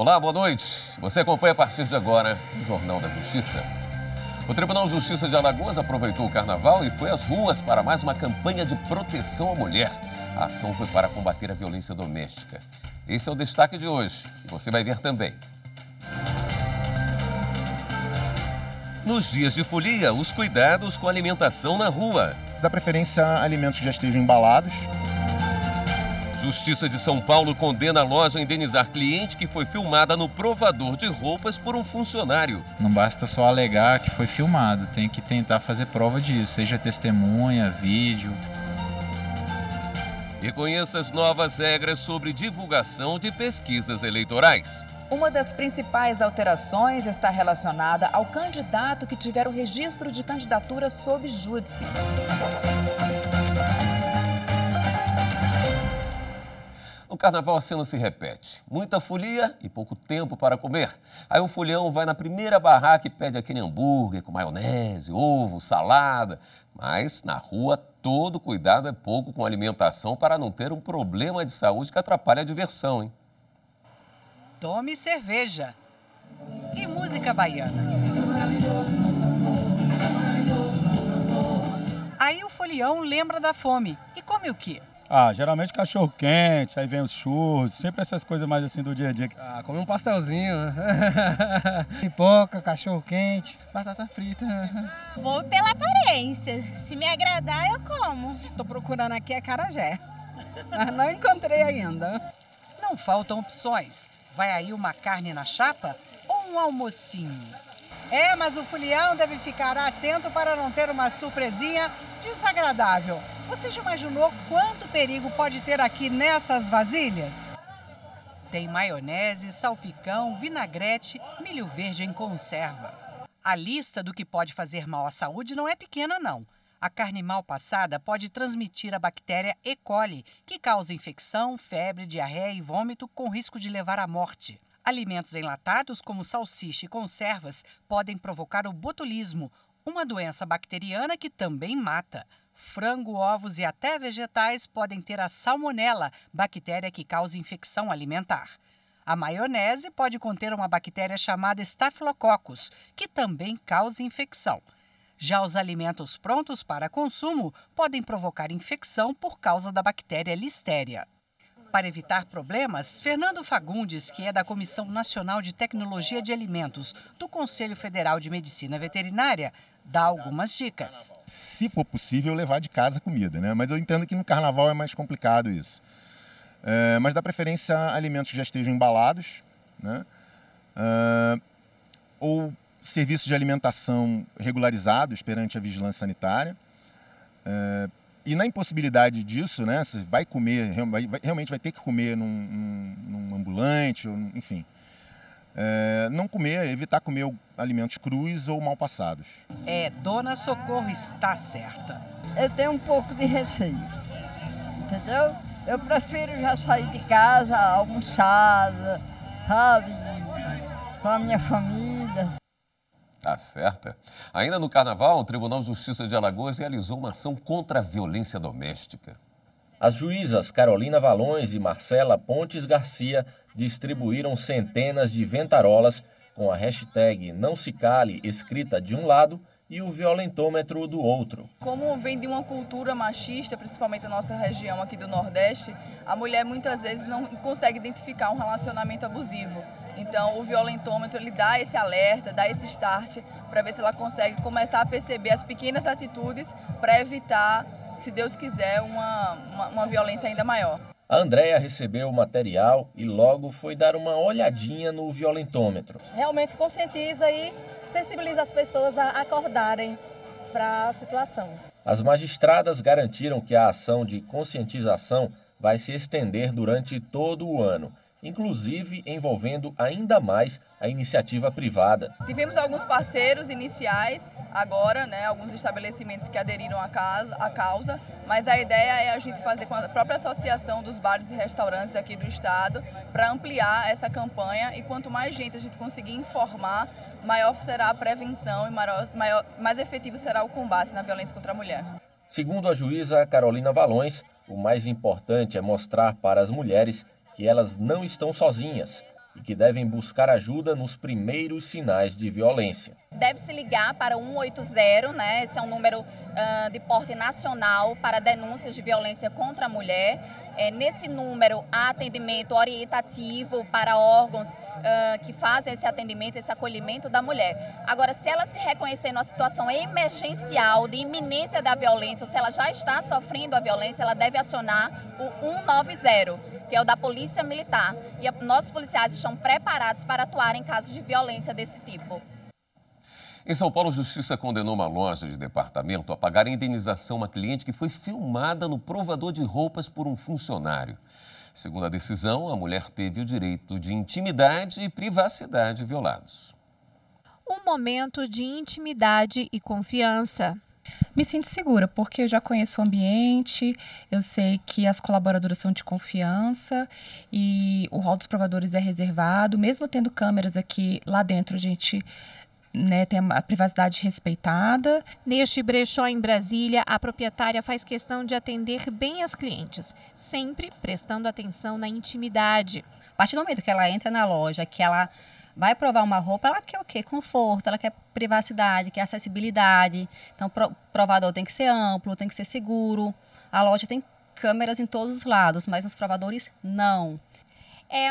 Olá, boa noite. Você acompanha a partir de agora o Jornal da Justiça. O Tribunal de Justiça de Alagoas aproveitou o carnaval e foi às ruas para mais uma campanha de proteção à mulher. A ação foi para combater a violência doméstica. Esse é o destaque de hoje e você vai ver também. Nos dias de folia, os cuidados com a alimentação na rua. Dá preferência a alimentos que já estejam embalados. Justiça de São Paulo condena a loja a indenizar cliente que foi filmada no provador de roupas por um funcionário. Não basta só alegar que foi filmado, tem que tentar fazer prova disso, seja testemunha, vídeo. E conheça as novas regras sobre divulgação de pesquisas eleitorais. Uma das principais alterações está relacionada ao candidato que tiver o registro de candidatura sob júdice. No carnaval a cena se repete. Muita folia e pouco tempo para comer. Aí o folião vai na primeira barraca e pede aquele hambúrguer com maionese, ovo, salada. Mas na rua todo cuidado é pouco com a alimentação para não ter um problema de saúde que atrapalhe a diversão, hein? Tome cerveja e música baiana. Aí o folião lembra da fome e come o quê? Geralmente cachorro quente, aí vem os churros, sempre essas coisas mais assim do dia a dia. Come um pastelzinho, pipoca, cachorro quente, batata frita. Vou pela aparência, se me agradar eu como. Tô procurando aqui acarajé, mas não encontrei ainda. Não faltam opções. Vai aí uma carne na chapa ou um almocinho? Mas o folião deve ficar atento para não ter uma surpresinha desagradável. Você já imaginou quanto perigo pode ter aqui nessas vasilhas? Tem maionese, salpicão, vinagrete, milho verde em conserva. A lista do que pode fazer mal à saúde não é pequena, não. A carne mal passada pode transmitir a bactéria E. coli, que causa infecção, febre, diarreia e vômito com risco de levar à morte. Alimentos enlatados, como salsicha e conservas, podem provocar o botulismo, uma doença bacteriana que também mata. Frango, ovos e até vegetais podem ter a salmonela, bactéria que causa infecção alimentar. A maionese pode conter uma bactéria chamada Staphylococcus, que também causa infecção. Já os alimentos prontos para consumo podem provocar infecção por causa da bactéria Listeria. Para evitar problemas, Fernando Fagundes, que é da Comissão Nacional de Tecnologia de Alimentos do Conselho Federal de Medicina Veterinária, dá algumas dicas. Se for possível, levar de casa comida, né? Mas eu entendo que no carnaval é mais complicado isso. Mas dá preferência a alimentos que já estejam embalados, né? Ou serviços de alimentação regularizados perante a vigilância sanitária. E na impossibilidade disso, né, você vai comer, realmente vai ter que comer num ambulante, ou, enfim. Não comer, evitar comer alimentos crus ou mal passados. Dona Socorro está certa. Eu tenho um pouco de receio, entendeu? Eu prefiro já sair de casa almoçada, sabe, com a minha família. Tá certa. Ainda no carnaval, o Tribunal de Justiça de Alagoas realizou uma ação contra a violência doméstica. As juízas Carolina Valões e Marcela Pontes Garcia distribuíram centenas de ventarolas com a hashtag Não Se Cale escrita de um lado e o violentômetro do outro. Como vem de uma cultura machista, principalmente na nossa região aqui do Nordeste, a mulher muitas vezes não consegue identificar um relacionamento abusivo. Então o violentômetro ele dá esse alerta, dá esse start para ver se ela consegue começar a perceber as pequenas atitudes para evitar, se Deus quiser, uma violência ainda maior. A Andréia recebeu o material e logo foi dar uma olhadinha no violentômetro. Realmente conscientiza e sensibiliza as pessoas a acordarem para a situação. As magistradas garantiram que a ação de conscientização vai se estender durante todo o ano, inclusive envolvendo ainda mais a iniciativa privada. Tivemos alguns parceiros iniciais agora, né, alguns estabelecimentos que aderiram à causa, mas a ideia é a gente fazer com a própria associação dos bares e restaurantes aqui do estado para ampliar essa campanha e quanto mais gente a gente conseguir informar, maior será a prevenção e mais efetivo será o combate na violência contra a mulher. Segundo a juíza Carolina Valões, o mais importante é mostrar para as mulheres que elas não estão sozinhas e que devem buscar ajuda nos primeiros sinais de violência. Deve-se ligar para 180, né? Esse é um número de porte nacional para denúncias de violência contra a mulher. Nesse número há atendimento orientativo para órgãos que fazem esse atendimento, esse acolhimento da mulher. Agora, se ela se reconhecer numa situação emergencial de iminência da violência, ou se ela já está sofrendo a violência, ela deve acionar o 190, que é o da Polícia Militar. E nossos policiais estão preparados para atuar em casos de violência desse tipo. Em São Paulo, a Justiça condenou uma loja de departamento a pagar a indenização a uma cliente que foi filmada no provador de roupas por um funcionário. Segundo a decisão, a mulher teve o direito de intimidade e privacidade violados. Um momento de intimidade e confiança. Me sinto segura, porque eu já conheço o ambiente, eu sei que as colaboradoras são de confiança e o rol dos provadores é reservado. Mesmo tendo câmeras aqui, lá dentro a gente tem a privacidade respeitada. Neste brechó em Brasília, a proprietária faz questão de atender bem as clientes, sempre prestando atenção na intimidade. A partir do momento que ela entra na loja, que ela vai provar uma roupa, ela quer o quê? Conforto, ela quer privacidade, quer acessibilidade. Então, o provador tem que ser amplo, tem que ser seguro. A loja tem câmeras em todos os lados, mas nos provadores não.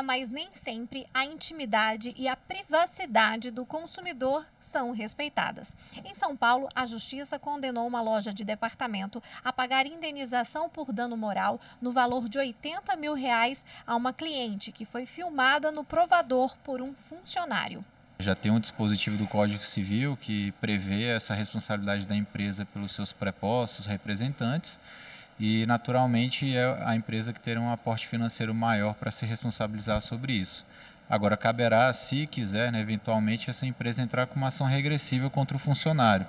Mas nem sempre a intimidade e a privacidade do consumidor são respeitadas. Em São Paulo, a Justiça condenou uma loja de departamento a pagar indenização por dano moral no valor de R$80 mil a uma cliente que foi filmada no provador por um funcionário. Já tem um dispositivo do Código Civil que prevê essa responsabilidade da empresa pelos seus prepostos representantes. E, naturalmente, é a empresa que terá um aporte financeiro maior para se responsabilizar sobre isso. Agora, caberá, se quiser, eventualmente, essa empresa entrar com uma ação regressiva contra o funcionário,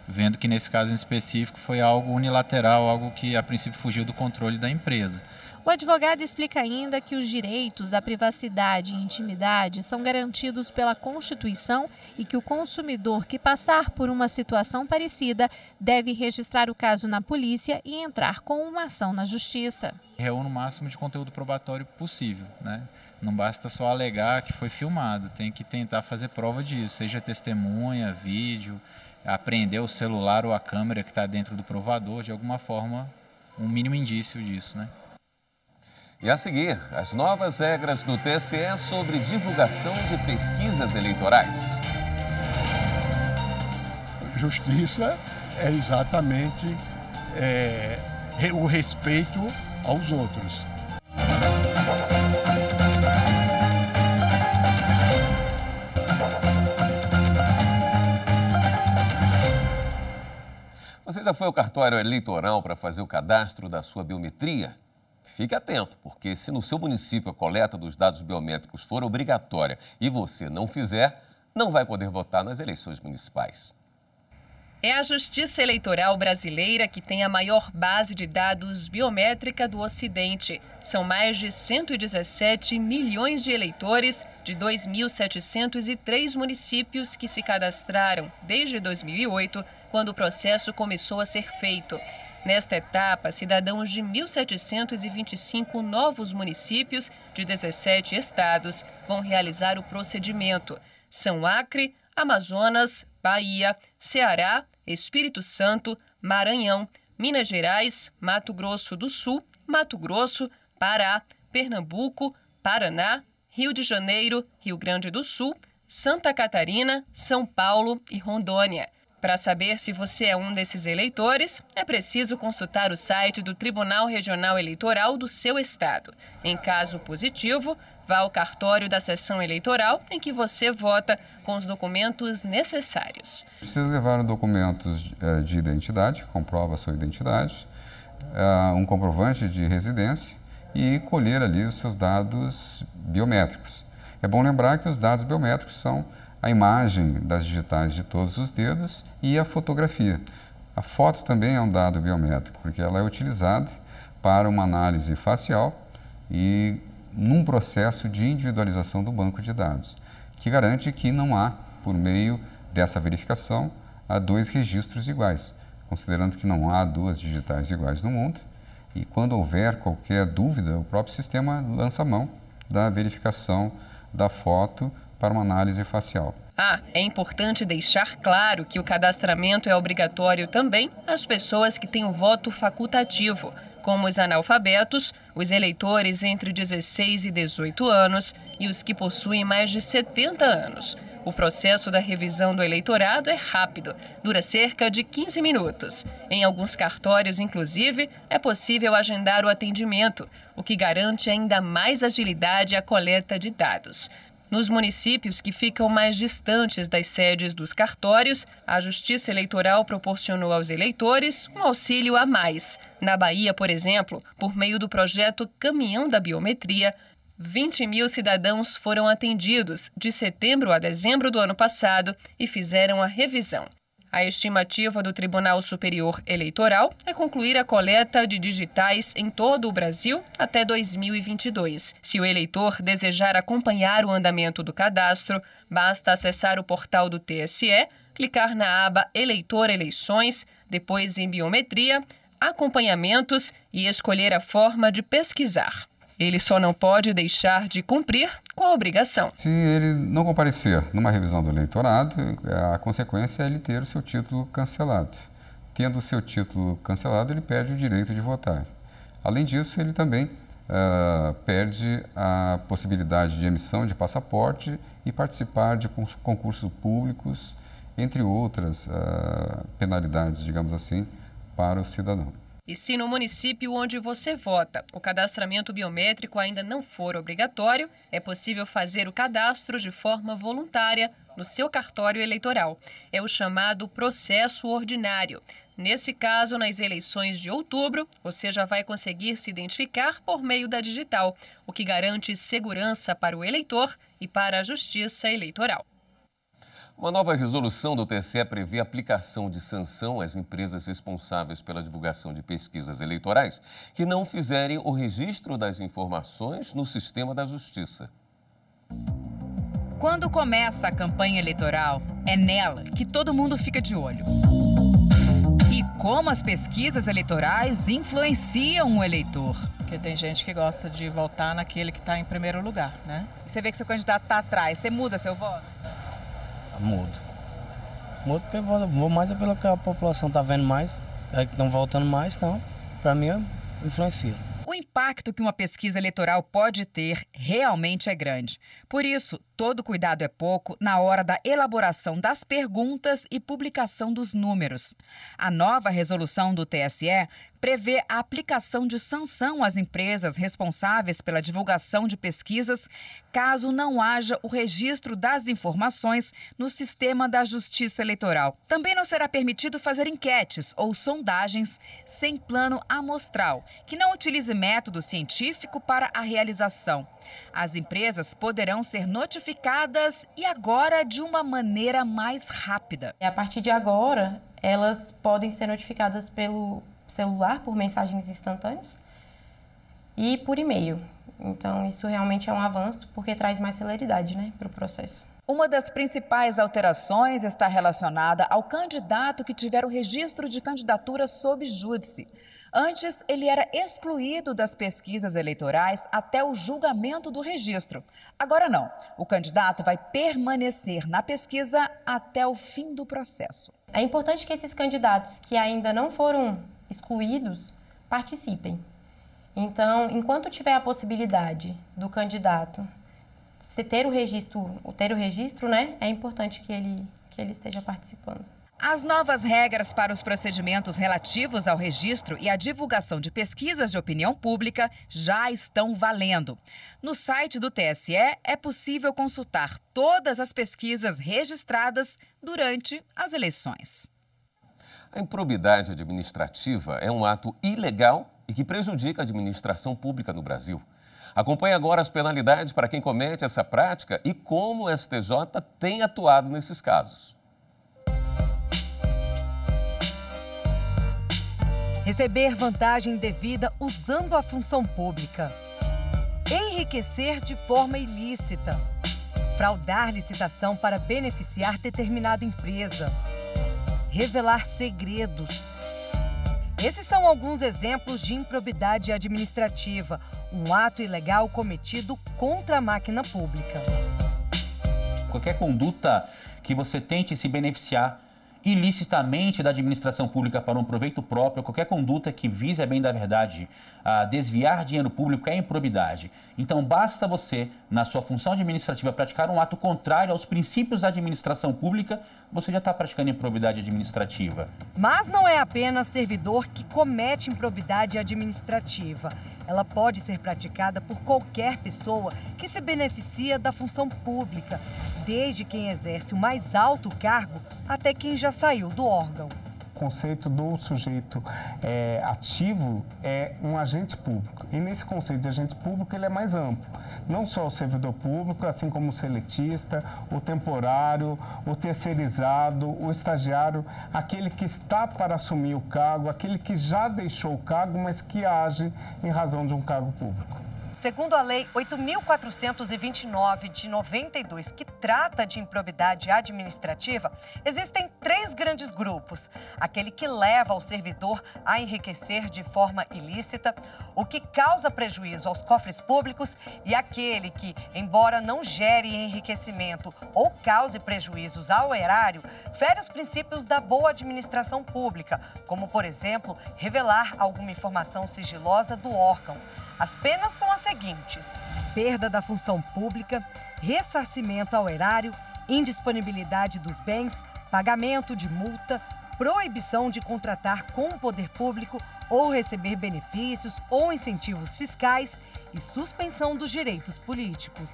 vendo que, nesse caso em específico, foi algo unilateral, algo que, a princípio, fugiu do controle da empresa. O advogado explica ainda que os direitos da privacidade e intimidade são garantidos pela Constituição e que o consumidor que passar por uma situação parecida deve registrar o caso na polícia e entrar com uma ação na Justiça. Reúne o máximo de conteúdo probatório possível, né? Não basta só alegar que foi filmado, tem que tentar fazer prova disso, seja testemunha, vídeo, apreender o celular ou a câmera que está dentro do provador, de alguma forma, um mínimo indício disso, né? E a seguir, as novas regras do TSE sobre divulgação de pesquisas eleitorais. Justiça é exatamente o respeito aos outros. Você já foi ao cartório eleitoral para fazer o cadastro da sua biometria? Fique atento, porque se no seu município a coleta dos dados biométricos for obrigatória e você não fizer, não vai poder votar nas eleições municipais. É a Justiça Eleitoral brasileira que tem a maior base de dados biométrica do Ocidente. São mais de 117 milhões de eleitores de 2.703 municípios que se cadastraram desde 2008, quando o processo começou a ser feito. Nesta etapa, cidadãos de 1.725 novos municípios de 17 estados vão realizar o procedimento. São Acre, Amazonas, Bahia, Ceará, Espírito Santo, Maranhão, Minas Gerais, Mato Grosso do Sul, Mato Grosso, Pará, Pernambuco, Paraná, Rio de Janeiro, Rio Grande do Sul, Santa Catarina, São Paulo e Rondônia. Para saber se você é um desses eleitores, é preciso consultar o site do Tribunal Regional Eleitoral do seu estado. Em caso positivo, vá ao cartório da seção eleitoral em que você vota com os documentos necessários. Precisa levar documentos de identidade, que comprova a sua identidade, um comprovante de residência e colher ali os seus dados biométricos. É bom lembrar que os dados biométricos são a imagem das digitais de todos os dedos e a fotografia. A foto também é um dado biométrico, porque ela é utilizada para uma análise facial e num processo de individualização do banco de dados, que garante que não há, por meio dessa verificação, dois registros iguais, considerando que não há duas digitais iguais no mundo. E quando houver qualquer dúvida, o próprio sistema lança a mão da verificação da foto para uma análise facial. É importante deixar claro que o cadastramento é obrigatório também às pessoas que têm o voto facultativo, como os analfabetos, os eleitores entre 16 e 18 anos e os que possuem mais de 70 anos. O processo da revisão do eleitorado é rápido, dura cerca de 15 minutos. Em alguns cartórios, inclusive, é possível agendar o atendimento, o que garante ainda mais agilidade à coleta de dados. Nos municípios que ficam mais distantes das sedes dos cartórios, a Justiça Eleitoral proporcionou aos eleitores um auxílio a mais. Na Bahia, por exemplo, por meio do projeto Caminhão da Biometria, 20 mil cidadãos foram atendidos de setembro a dezembro do ano passado e fizeram a revisão. A estimativa do Tribunal Superior Eleitoral é concluir a coleta de digitais em todo o Brasil até 2022. Se o eleitor desejar acompanhar o andamento do cadastro, basta acessar o portal do TSE, clicar na aba Eleitor Eleições, depois em Biometria, Acompanhamentos e escolher a forma de pesquisar. Ele só não pode deixar de cumprir com a obrigação. Se ele não comparecer numa revisão do eleitorado, a consequência é ele ter o seu título cancelado. Tendo o seu título cancelado, ele perde o direito de votar. Além disso, ele também perde a possibilidade de emissão de passaporte e participar de concursos públicos, entre outras penalidades, digamos assim, para o cidadão. E se no município onde você vota o cadastramento biométrico ainda não for obrigatório, é possível fazer o cadastro de forma voluntária no seu cartório eleitoral. É o chamado processo ordinário. Nesse caso, nas eleições de outubro, você já vai conseguir se identificar por meio da digital, o que garante segurança para o eleitor e para a Justiça Eleitoral. Uma nova resolução do TSE prevê a aplicação de sanção às empresas responsáveis pela divulgação de pesquisas eleitorais que não fizerem o registro das informações no sistema da Justiça. Quando começa a campanha eleitoral, é nela que todo mundo fica de olho. E como as pesquisas eleitorais influenciam o eleitor. Porque tem gente que gosta de votar naquele que está em primeiro lugar, né? E você vê que seu candidato está atrás, você muda seu voto? Mudo porque vou mais é pelo que a população está vendo mais, é que estão votando mais, então, para mim, influencia. O impacto que uma pesquisa eleitoral pode ter realmente é grande. Por isso, todo cuidado é pouco na hora da elaboração das perguntas e publicação dos números. A nova resolução do TSE prevê a aplicação de sanção às empresas responsáveis pela divulgação de pesquisas caso não haja o registro das informações no sistema da Justiça Eleitoral. Também não será permitido fazer enquetes ou sondagens sem plano amostral, que não utilize método científico para a realização. As empresas poderão ser notificadas e agora de uma maneira mais rápida. A partir de agora, elas podem ser notificadas pelo celular, por mensagens instantâneas e por e-mail. Então, isso realmente é um avanço porque traz mais celeridade, para o processo. Uma das principais alterações está relacionada ao candidato que tiver o registro de candidatura sob júdice. Antes, ele era excluído das pesquisas eleitorais até o julgamento do registro. Agora não. O candidato vai permanecer na pesquisa até o fim do processo. É importante que esses candidatos que ainda não foram excluídos participem. Então, enquanto tiver a possibilidade do candidato ter o registro, é importante que ele esteja participando. As novas regras para os procedimentos relativos ao registro e à divulgação de pesquisas de opinião pública já estão valendo. No site do TSE é possível consultar todas as pesquisas registradas durante as eleições. A improbidade administrativa é um ato ilegal e que prejudica a administração pública no Brasil. Acompanhe agora as penalidades para quem comete essa prática e como o STJ tem atuado nesses casos. Receber vantagem indevida usando a função pública. Enriquecer de forma ilícita. Fraudar licitação para beneficiar determinada empresa. Revelar segredos. Esses são alguns exemplos de improbidade administrativa, um ato ilegal cometido contra a máquina pública. Qualquer conduta que você tente se beneficiar ilicitamente da administração pública para um proveito próprio, qualquer conduta que vise a bem da verdade, a desviar dinheiro público é improbidade. Então basta você, na sua função administrativa, praticar um ato contrário aos princípios da administração pública, você já está praticando improbidade administrativa. Mas não é apenas servidor que comete improbidade administrativa. Ela pode ser praticada por qualquer pessoa que se beneficia da função pública, desde quem exerce o mais alto cargo até quem já saiu do órgão. O conceito do sujeito ativo é um agente público. E nesse conceito de agente público ele é mais amplo. Não só o servidor público, assim como o seletista, o temporário, o terceirizado, o estagiário, aquele que está para assumir o cargo, aquele que já deixou o cargo, mas que age em razão de um cargo público. Segundo a Lei 8.429 de 92, que trata de improbidade administrativa, existem 3 grandes grupos. Aquele que leva o servidor a enriquecer de forma ilícita, o que causa prejuízo aos cofres públicos e aquele que, embora não gere enriquecimento ou cause prejuízos ao erário, fere os princípios da boa administração pública, como, por exemplo, revelar alguma informação sigilosa do órgão. As penas são as seguintes: perda da função pública, ressarcimento ao erário, indisponibilidade dos bens, pagamento de multa, proibição de contratar com o poder público ou receber benefícios ou incentivos fiscais e suspensão dos direitos políticos.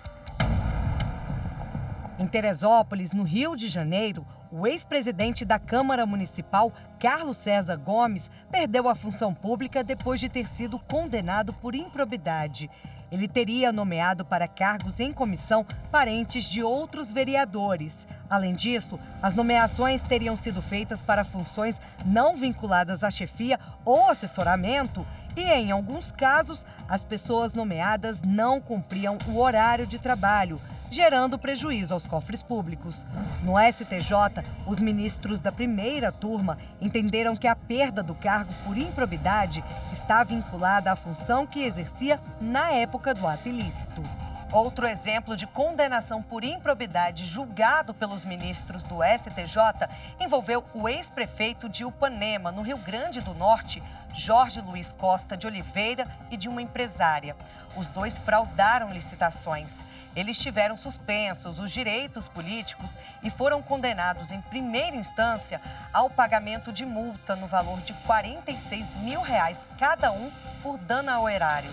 Em Teresópolis, no Rio de Janeiro, o ex-presidente da Câmara Municipal, Carlos César Gomes, perdeu a função pública depois de ter sido condenado por improbidade. Ele teria nomeado para cargos em comissão parentes de outros vereadores. Além disso, as nomeações teriam sido feitas para funções não vinculadas à chefia ou assessoramento e, em alguns casos, as pessoas nomeadas não cumpriam o horário de trabalho, gerando prejuízo aos cofres públicos. No STJ, os ministros da primeira turma entenderam que a perda do cargo por improbidade está vinculada à função que exercia na época do ato ilícito. Outro exemplo de condenação por improbidade julgado pelos ministros do STJ envolveu o ex-prefeito de Upanema, no Rio Grande do Norte, Jorge Luiz Costa de Oliveira, e de uma empresária. Os dois fraudaram licitações. Eles tiveram suspensos os direitos políticos e foram condenados em primeira instância ao pagamento de multa no valor de R$46 mil cada um por dano ao erário.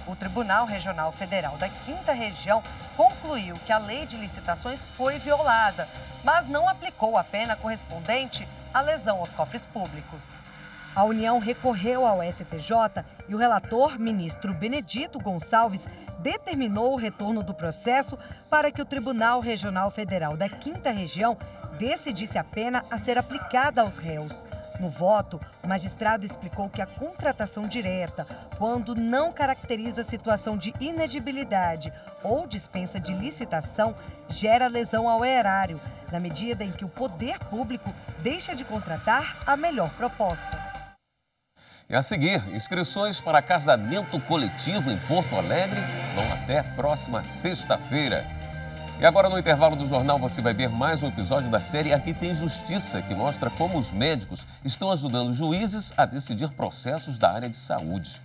O Tribunal Regional Federal da 5ª Região concluiu que a lei de licitações foi violada, mas não aplicou a pena correspondente à lesão aos cofres públicos. A União recorreu ao STJ e o relator, ministro Benedito Gonçalves, determinou o retorno do processo para que o Tribunal Regional Federal da 5ª Região decidisse a pena a ser aplicada aos réus. No voto, o magistrado explicou que a contratação direta, quando não caracteriza situação de inegibilidade ou dispensa de licitação, gera lesão ao erário, na medida em que o poder público deixa de contratar a melhor proposta. E a seguir, inscrições para casamento coletivo em Porto Alegre vão até a próxima sexta-feira. E agora, no intervalo do jornal, você vai ver mais um episódio da série Aqui Tem Justiça, que mostra como os médicos estão ajudando juízes a decidir processos da área de saúde.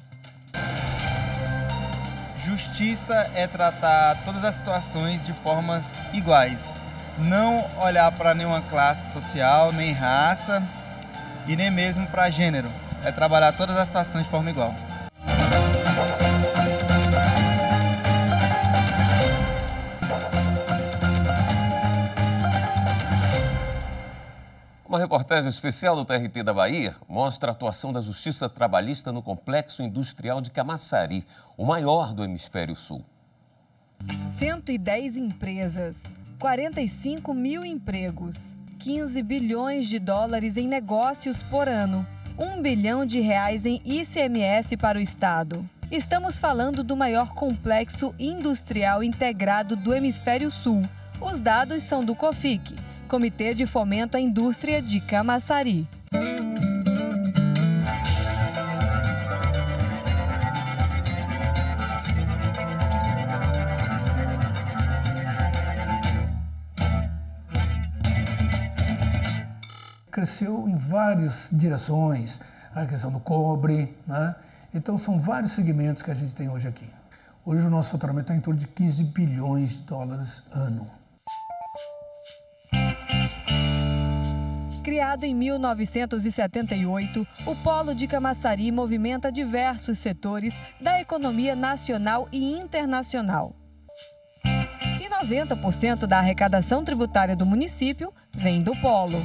Justiça é tratar todas as situações de formas iguais. Não olhar para nenhuma classe social, nem raça e nem mesmo para gênero. É trabalhar todas as situações de forma igual. Uma reportagem especial do TRT da Bahia mostra a atuação da Justiça Trabalhista no Complexo Industrial de Camaçari, o maior do Hemisfério Sul. 110 empresas, 45 mil empregos, 15 bilhões de dólares em negócios por ano, 1 bilhão de reais em ICMS para o Estado. Estamos falando do maior complexo industrial integrado do Hemisfério Sul. Os dados são do COFIC, Comitê de Fomento à Indústria de Camaçari. cresceu em várias direções, a questão do cobre, né? Então são vários segmentos que a gente tem hoje aqui. Hoje o nosso faturamento está em torno de 15 bilhões de dólares ano. Criado em 1978, o Polo de Camaçari movimenta diversos setores da economia nacional e internacional. E 90% da arrecadação tributária do município vem do Polo.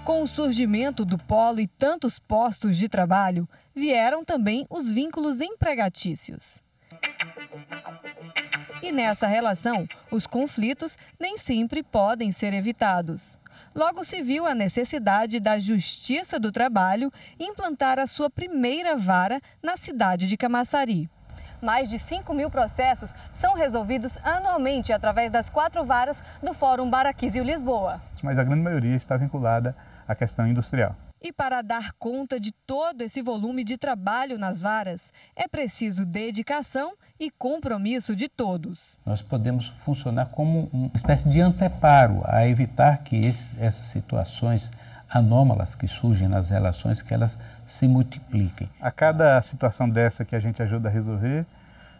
Com o surgimento do Polo e tantos postos de trabalho, vieram também os vínculos empregatícios. E nessa relação, os conflitos nem sempre podem ser evitados. Logo se viu a necessidade da Justiça do Trabalho implantar a sua primeira vara na cidade de Camaçari. Mais de 5.000 processos são resolvidos anualmente através das 4 varas do Fórum Baraquísio Lisboa. Mas a grande maioria está vinculada à questão industrial. E para dar conta de todo esse volume de trabalho nas varas, é preciso dedicação e compromisso de todos. Nós podemos funcionar como uma espécie de anteparo a evitar que essas situações anômalas que surgem nas relações, que elas se multipliquem. A cada situação dessa que a gente ajuda a resolver,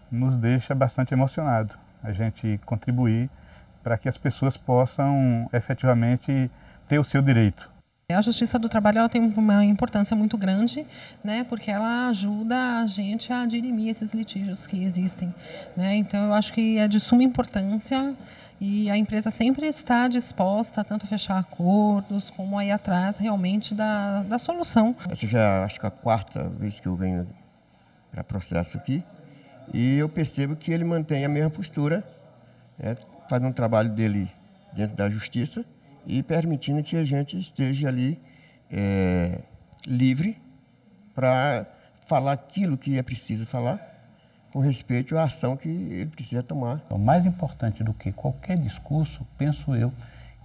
nos deixa bastante emocionado. A gente contribuir para que as pessoas possam efetivamente ter o seu direito. A Justiça do Trabalho ela tem uma importância muito grande, né, porque ela ajuda a gente a dirimir esses litígios que existem, né? Então, eu acho que é de suma importância e a empresa sempre está disposta tanto a fechar acordos como a ir atrás realmente da solução. Essa já acho que é a 4ª vez que eu venho para processo aqui e eu percebo que ele mantém a mesma postura, faz um trabalho dele dentro da Justiça e permitindo que a gente esteja ali livre para falar aquilo que é preciso falar, com respeito à ação que ele precisa tomar. O mais importante do que qualquer discurso, penso eu,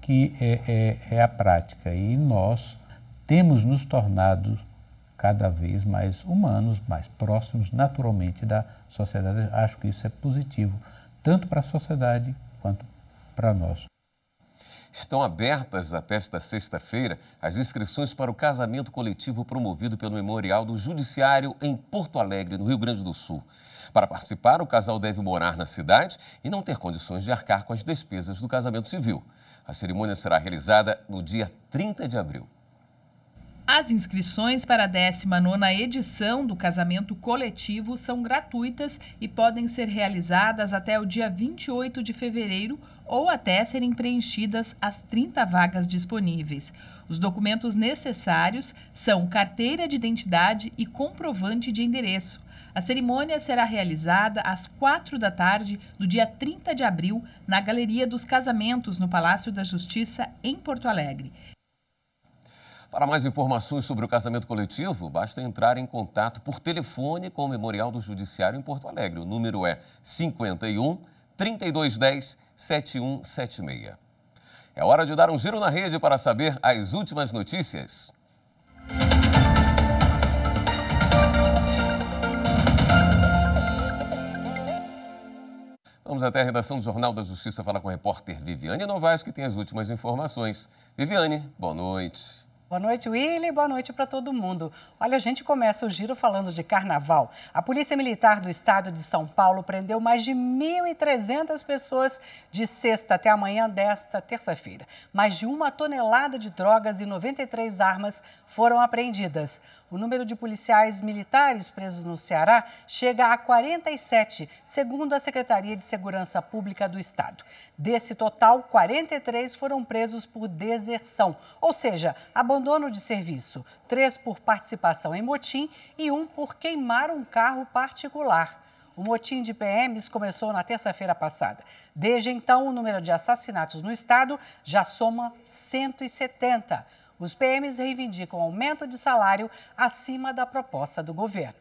que é a prática. E nós temos nos tornado cada vez mais humanos, mais próximos naturalmente da sociedade. Acho que isso é positivo, tanto para a sociedade quanto para nós. Estão abertas até esta sexta-feira as inscrições para o casamento coletivo promovido pelo Memorial do Judiciário em Porto Alegre, no Rio Grande do Sul. Para participar, o casal deve morar na cidade e não ter condições de arcar com as despesas do casamento civil. A cerimônia será realizada no dia 30 de abril. As inscrições para a 19ª edição do casamento coletivo são gratuitas e podem ser realizadas até o dia 28 de fevereiro ou até serem preenchidas as 30 vagas disponíveis. Os documentos necessários são carteira de identidade e comprovante de endereço. A cerimônia será realizada às 16h do dia 30 de abril na Galeria dos Casamentos, no Palácio da Justiça, em Porto Alegre. Para mais informações sobre o casamento coletivo, basta entrar em contato por telefone com o Memorial do Judiciário em Porto Alegre. O número é 51 3210 7176. É hora de dar um giro na rede para saber as últimas notícias. Vamos até a redação do Jornal da Justiça falar com a repórter Viviane Novaes, que tem as últimas informações. Viviane, boa noite. Boa noite, Willy. Boa noite para todo mundo. Olha, a gente começa o giro falando de carnaval. A Polícia Militar do Estado de São Paulo prendeu mais de 1.300 pessoas de sexta até amanhã desta terça-feira. Mais de 1 tonelada de drogas e 93 armas foram apreendidas. O número de policiais militares presos no Ceará chega a 47, segundo a Secretaria de Segurança Pública do Estado. Desse total, 43 foram presos por deserção, ou seja, abandono de serviço, 3 por participação em motim e 1 por queimar um carro particular. O motim de PMs começou na terça-feira passada. Desde então, o número de assassinatos no estado já soma 170. Os PMs reivindicam aumento de salário acima da proposta do governo.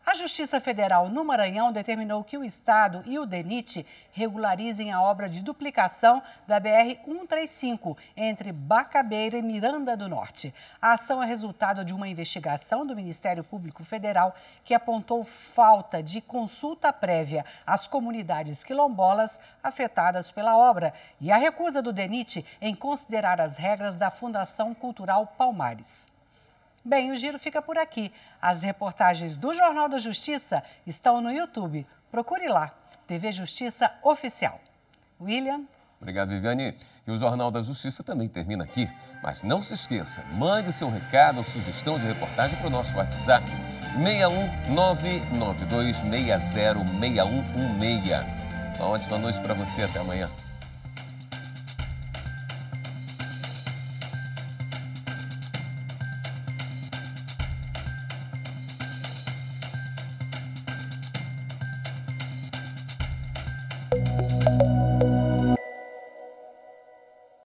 A Justiça Federal no Maranhão determinou que o Estado e o DENIT regularizem a obra de duplicação da BR-135 entre Bacabeira e Miranda do Norte. A ação é resultado de uma investigação do Ministério Público Federal que apontou falta de consulta prévia às comunidades quilombolas afetadas pela obra e a recusa do DENIT em considerar as regras da Fundação Cultural Palmares. Bem, o Giro fica por aqui. As reportagens do Jornal da Justiça estão no YouTube. Procure lá, TV Justiça Oficial. William. Obrigado, Viviane. E o Jornal da Justiça também termina aqui. Mas não se esqueça, mande seu recado ou sugestão de reportagem para o nosso WhatsApp 61992606116. Uma ótima noite para você. Até amanhã.